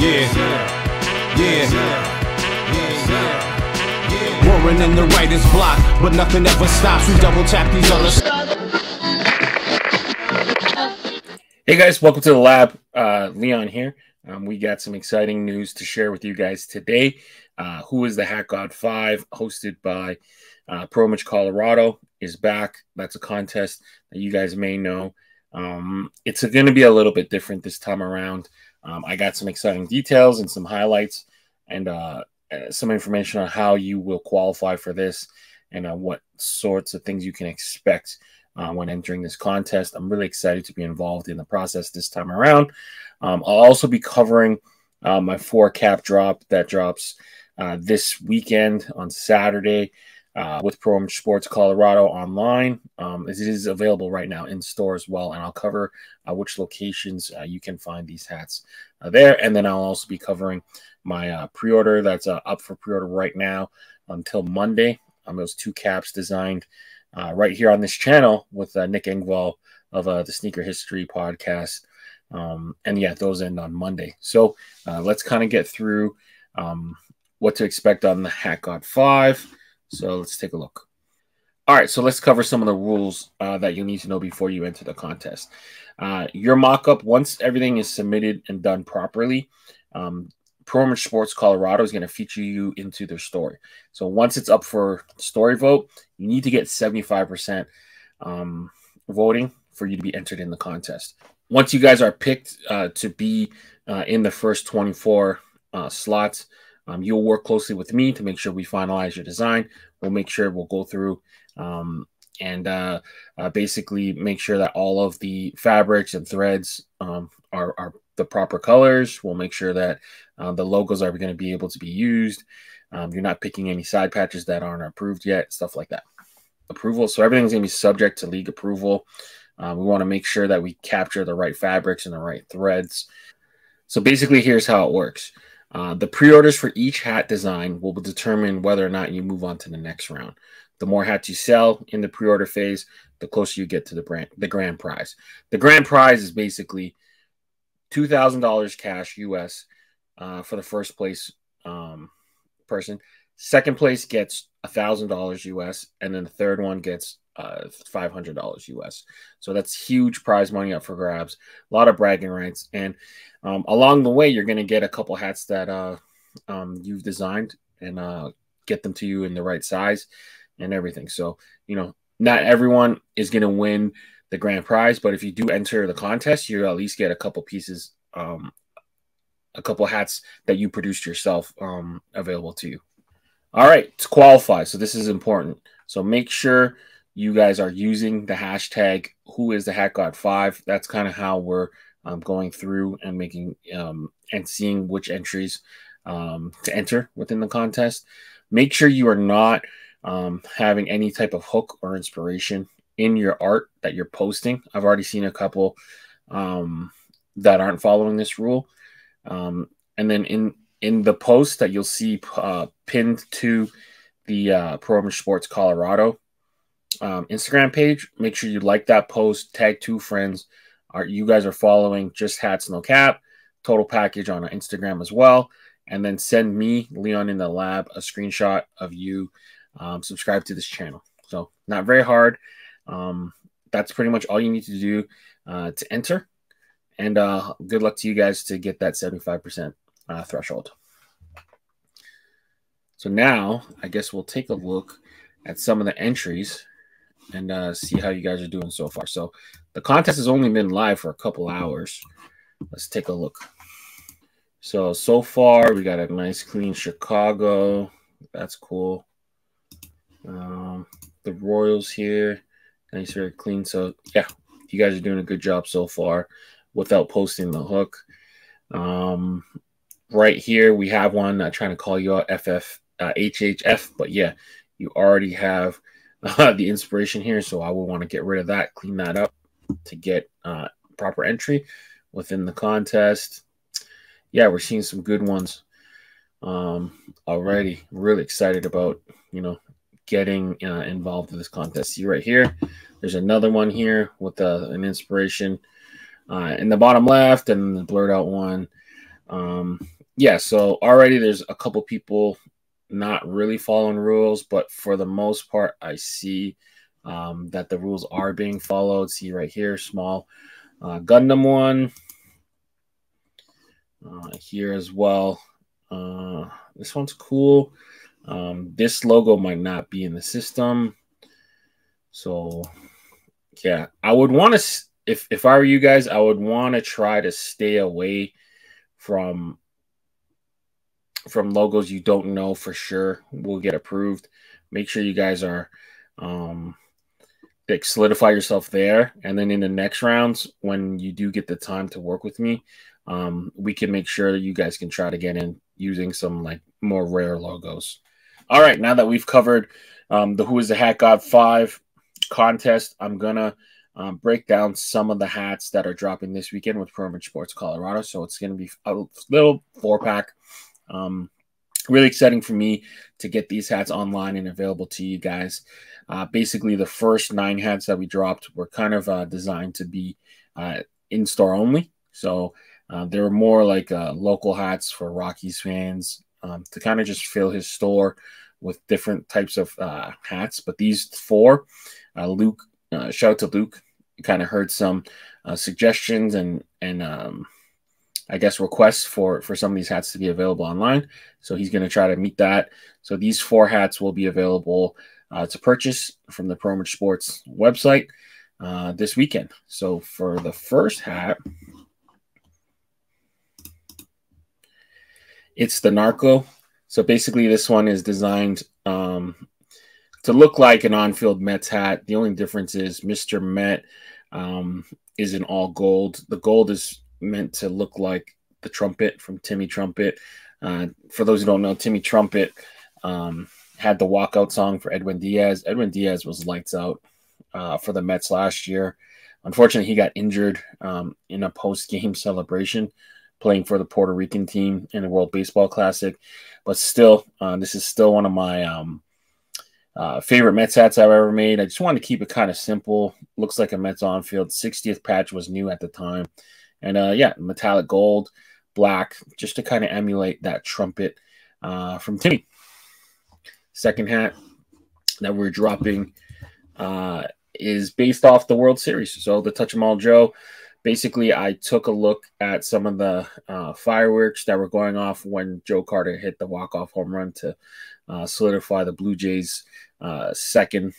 Roaring in the writer's block, but nothing ever stops. We double tap these others. Hey guys, welcome to the lab. Leon here. We got some exciting news to share with you guys today. Who is the Hat God 5, hosted by PreOrder, Colorado, is back. That's a contest that you guys may know. It's going to be a little bit different this time around. I got some exciting details and some highlights and some information on how you will qualify for this and what sorts of things you can expect when entering this contest. I'm really excited to be involved in the process this time around. I'll also be covering my 4-cap drop that drops this weekend on Saturday with PreOrder Sports Colorado online. It is available right now in store as well, and I'll cover which locations you can find these hats there. And then I'll also be covering my pre-order that's up for pre-order right now until Monday. Those 2 caps designed right here on this channel with Nick Engvall of the Sneaker History podcast. And yeah, those end on Monday. So let's kind of get through what to expect on the Hat God 5. So let's take a look. All right, so let's cover some of the rules that you need to know before you enter the contest. Your mock-up, once everything is submitted and done properly, PreOrder Sports Colorado is going to feature you into their story. So once it's up for story vote, you need to get 75% voting for you to be entered in the contest. Once you guys are picked to be in the first 24 slots, you'll work closely with me to make sure we finalize your design. We'll make sure we'll go through and basically make sure that all of the fabrics and threads are the proper colors. We'll make sure that the logos are going to be able to be used. You're not picking any side patches that aren't approved yet, stuff like that. Approval. So everything's going to be subject to league approval. We want to make sure that we capture the right fabrics and the right threads. So basically, here's how it works. The pre-orders for each hat design will determine whether or not you move on to the next round. The more hats you sell in the pre-order phase, the closer you get to the grand prize. The grand prize is basically $2,000 cash US for the first place person. Second place gets $1,000 US, and then the third one gets $500 US. So that's huge prize money up for grabs. A lot of bragging rights, and along the way, you're going to get a couple hats that you've designed and get them to you in the right size and everything. So, you know, not everyone is going to win the grand prize, but if you do enter the contest, you at least get a couple pieces, a couple hats that you produced yourself available to you. All right, to qualify. So this is important. So make sure you guys are using the hashtag Who is the Hat God 5. That's kind of how we're going through and making and seeing which entries to enter within the contest. Make sure you are not having any type of hook or inspiration in your art that you're posting. I've already seen a couple that aren't following this rule. And then in the post that you'll see pinned to the PreOrder Sports Colorado Instagram page, make sure you like that post, tag 2 friends. You guys are following Just Hats No Cap, total package on our Instagram as well. And then send me, Leon in the Lab, a screenshot of you subscribe to this channel. So not very hard. That's pretty much all you need to do to enter. And good luck to you guys to get that 75% threshold. So now I guess we'll take a look at some of the entries and see how you guys are doing so far. So the contest has only been live for a couple hours. Let's take a look. So far we got a nice clean Chicago. That's cool. The Royals here, nice, very clean. So yeah, you guys are doing a good job so far without posting the hook. Right here we have one trying to call you out, HHF, but yeah, you already have the inspiration here, so I will want to get rid of that, clean that up to get proper entry within the contest. Yeah, we're seeing some good ones already. Really excited about, you know, getting involved in this contest. See right here, there's another one here with an inspiration in the bottom left, and the blurred out one Yeah, so already there's a couple people not really following rules, but for the most part, I see that the rules are being followed. See right here, small Gundam one here as well. This one's cool. This logo might not be in the system, so yeah, I would want to. If I were you guys, I would want to try to stay away from logos you don't know for sure will get approved. Make sure you guys are like solidify yourself there, and then in the next rounds when you do get the time to work with me, we can make sure that you guys can try to get in using some like more rare logos. All right, now that we've covered the Who is the Hat God 5 contest, I'm gonna break down some of the hats that are dropping this weekend with PreOrder Sports Colorado. So it's going to be a little 4-pack. Really exciting for me to get these hats online and available to you guys. Basically, the first 9 hats that we dropped were kind of designed to be in-store only. So they were more like local hats for Rockies fans to kind of just fill his store with different types of hats. But these 4, Luke, shout out to Luke, kind of heard some suggestions and I guess requests for some of these hats to be available online. So he's going to try to meet that. So these 4 hats will be available to purchase from the PreOrder Sports website this weekend. So for the first hat, it's the Narco. So basically this one is designed to look like an on-field Mets hat. The only difference is Mr. Met is in all gold. The gold is meant to look like the trumpet from Timmy Trumpet. For those who don't know, Timmy Trumpet had the walkout song for Edwin Diaz. Edwin Diaz was lights out for the Mets last year. Unfortunately, he got injured in a post-game celebration playing for the Puerto Rican team in the World Baseball Classic. But still, this is still one of my favorite Mets hats I've ever made. I just wanted to keep it kind of simple. Looks like a Mets on-field. 60th patch was new at the time. And yeah, metallic gold, black, just to kind of emulate that trumpet from Timmy. Second hat that we're dropping is based off the World Series. So the Touch 'em All Joe. Basically, I took a look at some of the fireworks that were going off when Joe Carter hit the walk-off home run to solidify the Blue Jays' second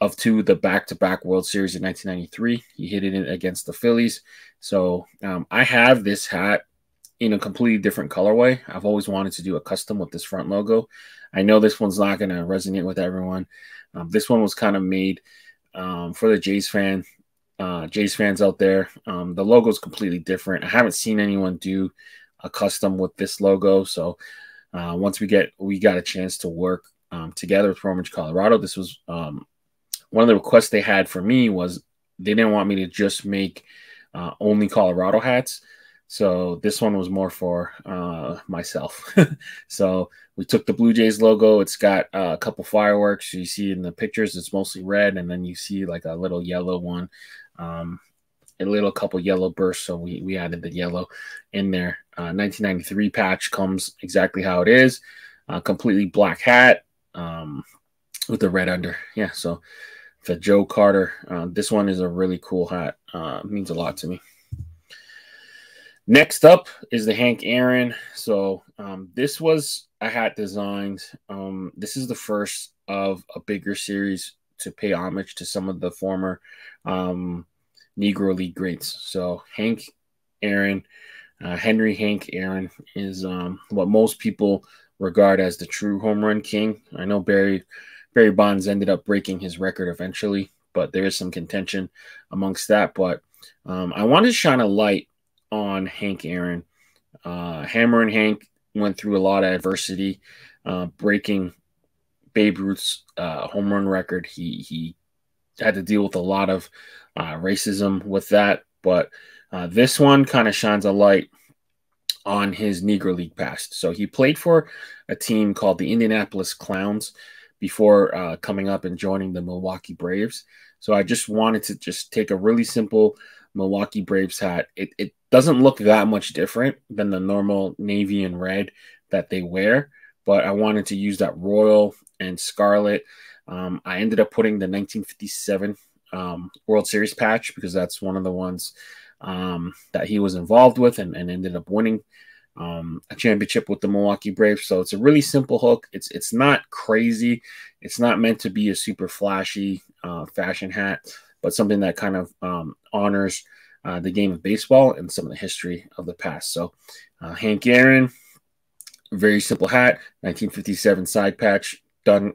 of 2 the back-to-back World Series in 1993. He hit it against the Phillies. So I have this hat in a completely different colorway. I've always wanted to do a custom with this front logo. I know this one's not going to resonate with everyone. This one was kind of made for the Jays fans out there. The logo is completely different. I haven't seen anyone do a custom with this logo. So once we got a chance to work together with PreOrder Colorado, this was one of the requests they had for me was they didn't want me to just make only Colorado hats. So this one was more for myself. So we took the Blue Jays logo. It's got a couple fireworks. You see in the pictures, it's mostly red. And then you see like a little yellow one, a little couple yellow bursts. So we added the yellow in there. 1993 patch comes exactly how it is. Completely black hat with the red under. Yeah, so the Joe Carter. This one is a really cool hat. It means a lot to me. Next up is the Hank Aaron. So this was a hat designed. This is the first of a bigger series to pay homage to some of the former Negro League greats. So Hank Aaron, Henry Hank Aaron is what most people regard as the true home run king. I know Barry Bonds ended up breaking his record eventually, but there is some contention amongst that. But I wanted to shine a light on Hank Aaron. Hammer and Hank went through a lot of adversity, breaking Babe Ruth's home run record. He had to deal with a lot of racism with that, but this one kind of shines a light on his Negro League past. So he played for a team called the Indianapolis Clowns before coming up and joining the Milwaukee Braves. So I just wanted to just take a really simple Milwaukee Braves hat. It doesn't look that much different than the normal navy and red that they wear, but I wanted to use that royal and scarlet. I ended up putting the 1957 World Series patch because that's one of the ones that he was involved with and ended up winning a championship with the Milwaukee Braves. So it's a really simple hook. It's not crazy. It's not meant to be a super flashy fashion hat, but something that kind of honors the game of baseball and some of the history of the past. So Hank Aaron, very simple hat, 1957 side patch, done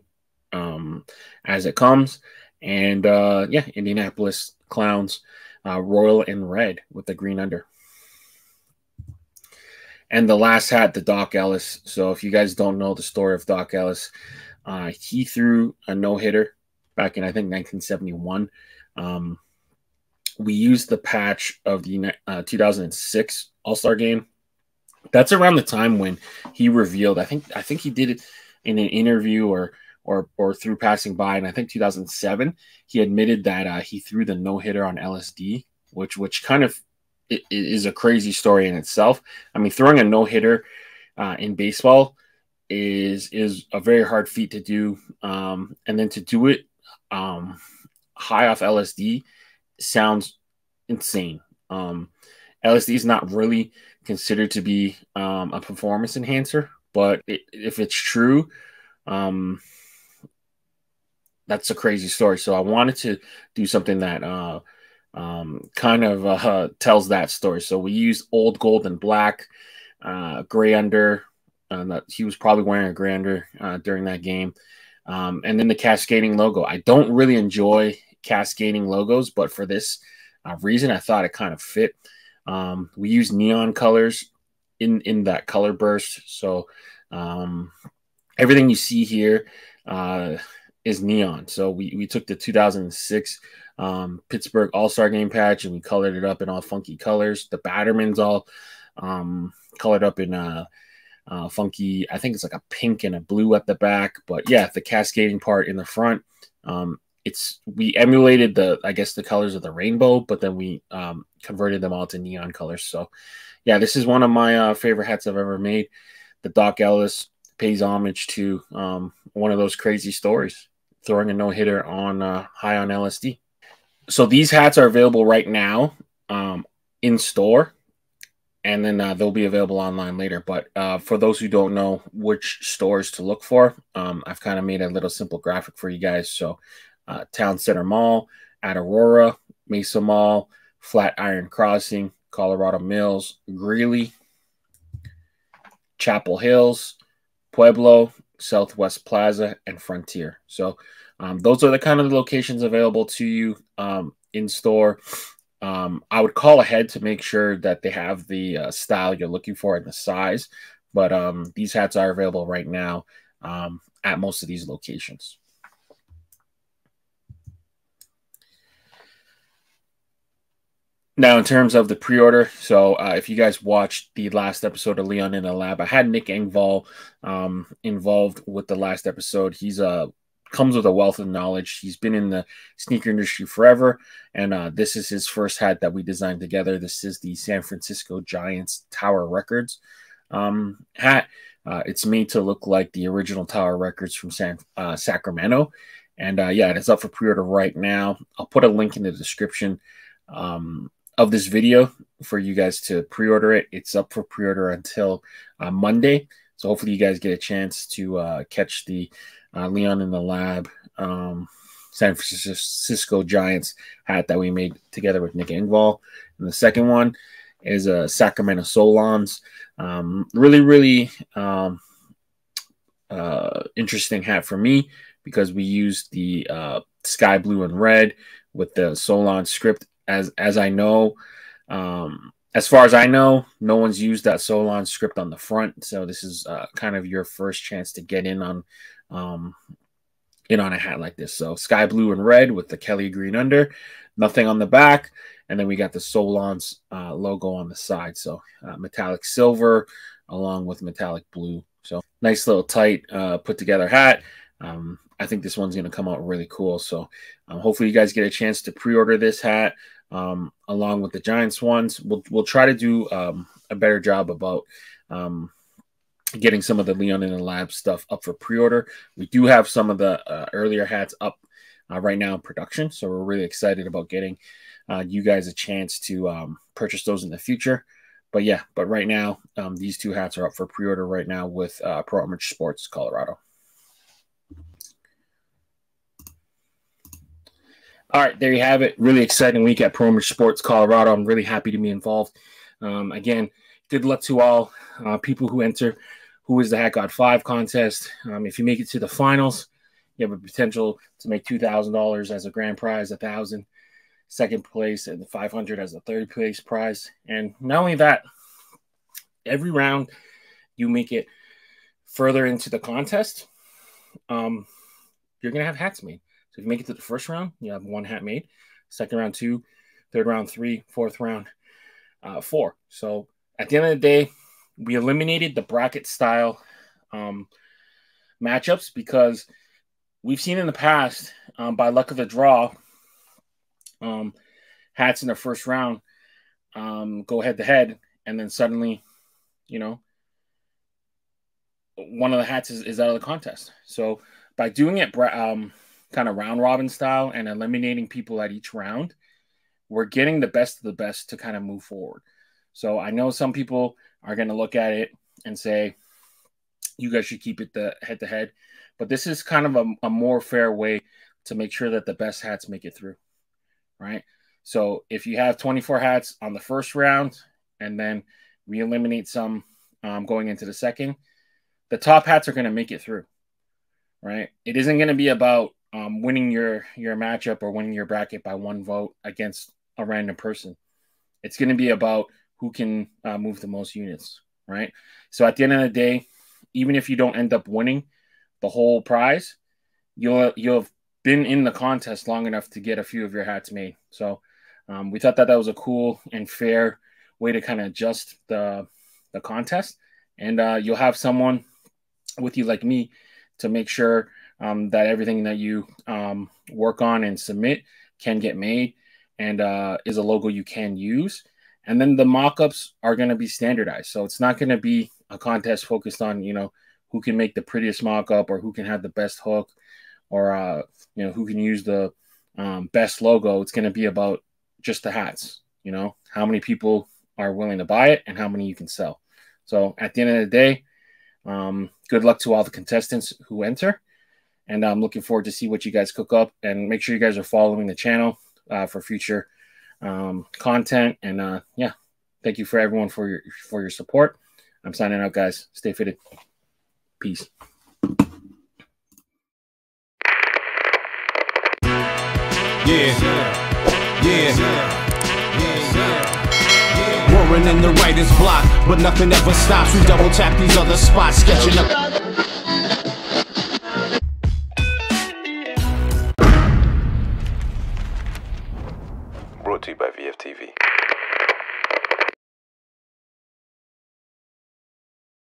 as it comes. And yeah, Indianapolis Clowns, royal and red with the green under. And the last hat, the Doc Ellis. So if you guys don't know the story of Doc Ellis, he threw a no-hitter back in, I think, 1971. We used the patch of the 2006 All-Star game. That's around the time when he revealed, I think he did it in an interview or through passing by, and I think 2007, he admitted that he threw the no-hitter on LSD, which kind of it is a crazy story in itself. I mean, throwing a no-hitter in baseball is a very hard feat to do, and then to do it high off LSD sounds insane. LSD is not really considered to be a performance enhancer, but if it's true, that's a crazy story. So I wanted to do something that kind of tells that story. So we used old gold and black, gray under. He was probably wearing a gray under during that game. And then the cascading logo. I don't really enjoy cascading logos, but for this reason, I thought it kind of fit. We used neon colors in that color burst. So everything you see here is neon. So we took the 2006 Pittsburgh All-Star Game patch and we colored it up in all funky colors. The Batterman's all colored up in funky, I think it's like a pink and a blue at the back. But yeah, the cascading part in the front, we emulated I guess the colors of the rainbow, but then we converted them all to neon colors. So yeah, this is one of my favorite hats I've ever made. The Doc Ellis pays homage to one of those crazy stories, throwing a no-hitter on high on LSD. So these hats are available right now in store, and then they'll be available online later. But for those who don't know which stores to look for, I've kind of made a little simple graphic for you guys. So Town Center Mall, at Aurora, Mesa Mall, Flatiron Crossing, Colorado Mills, Greeley, Chapel Hills, Pueblo, Southwest Plaza, and Frontier. So those are the kind of locations available to you in store. I would call ahead to make sure that they have the style you're looking for and the size. But these hats are available right now at most of these locations. Now, in terms of the pre-order, so if you guys watched the last episode of Leon in the Lab, I had Nick Engvall involved with the last episode. He's comes with a wealth of knowledge. He's been in the sneaker industry forever, and this is his first hat that we designed together. This is the San Francisco Giants Tower Records hat. It's made to look like the original Tower Records from Sacramento, and yeah, it's up for pre-order right now. I'll put a link in the description of this video for you guys to pre-order it. It's up for pre-order until Monday, so hopefully you guys get a chance to catch the Leon in the Lab San Francisco Giants hat that we made together with Nick Engvall. And the second one is a Sacramento Solons. Really interesting hat for me because we used the sky blue and red with the Solon script. As I know, as far as I know, no one's used that Solon script on the front. So this is kind of your first chance to get in on a hat like this. So sky blue and red with the Kelly green under, nothing on the back, and then we got the Solon's logo on the side. So metallic silver along with metallic blue. So nice little tight put together hat. I think this one's going to come out really cool. So hopefully you guys get a chance to pre-order this hat. along with the Giants ones. We'll try to do a better job about getting some of the Leon in the Lab stuff up for pre-order. We do have some of the earlier hats up right now in production, so we're really excited about getting you guys a chance to purchase those in the future. But yeah, but right now, these two hats are up for pre-order right now with PreOrder Sports Colorado. All right, there you have it. Really exciting week at PreOrder Sports Colorado. I'm really happy to be involved. Again, good luck to all people who enter Who is the Hat God 5 contest. If you make it to the finals, you have a potential to make $2,000 as a grand prize, $1,000 second place, and $500 as a third place prize. And not only that, every round you make it further into the contest, you're going to have hats made. So if you make it to the first round, you have one hat made. Second round, 2. Third round, 3. Fourth round, 4. So at the end of the day, we eliminated the bracket style matchups because we've seen in the past, by luck of the draw, hats in the first round go head to head, and then suddenly, one of the hats is out of the contest. So by doing it kind of round robin style and eliminating people at each round, we're getting the best of the best to kind of move forward. So I know some people are going to look at it and say, you guys should keep it the head to head, but this is kind of a more fair way to make sure that the best hats make it through, right? So if you have 24 hats on the first round and then we eliminate some going into the second, the top hats are going to make it through, right? It isn't going to be about winning your matchup or winning your bracket by one vote against a random person. It's going to be about who can move the most units, right? So at the end of the day, even if you don't end up winning the whole prize, you'll have been in the contest long enough to get a few of your hats made. So we thought that was a cool and fair way to kind of adjust the contest. And you'll have someone with you like me to make sure that everything that you work on and submit can get made and is a logo you can use. And then the mock-ups are going to be standardized. So it's not going to be a contest focused on, who can make the prettiest mock-up or who can have the best hook or, who can use the best logo. It's going to be about just the hats, how many people are willing to buy it and how many you can sell. So at the end of the day, good luck to all the contestants who enter. And I'm looking forward to see what you guys cook up, and make sure you guys are following the channel for future content. And yeah, thank you for everyone for your support. I'm signing out, guys. Stay fitted. Peace. Warren in the writer's block, but nothing ever stops. We double tap these other spots, sketching up. Brought to you by VFTV.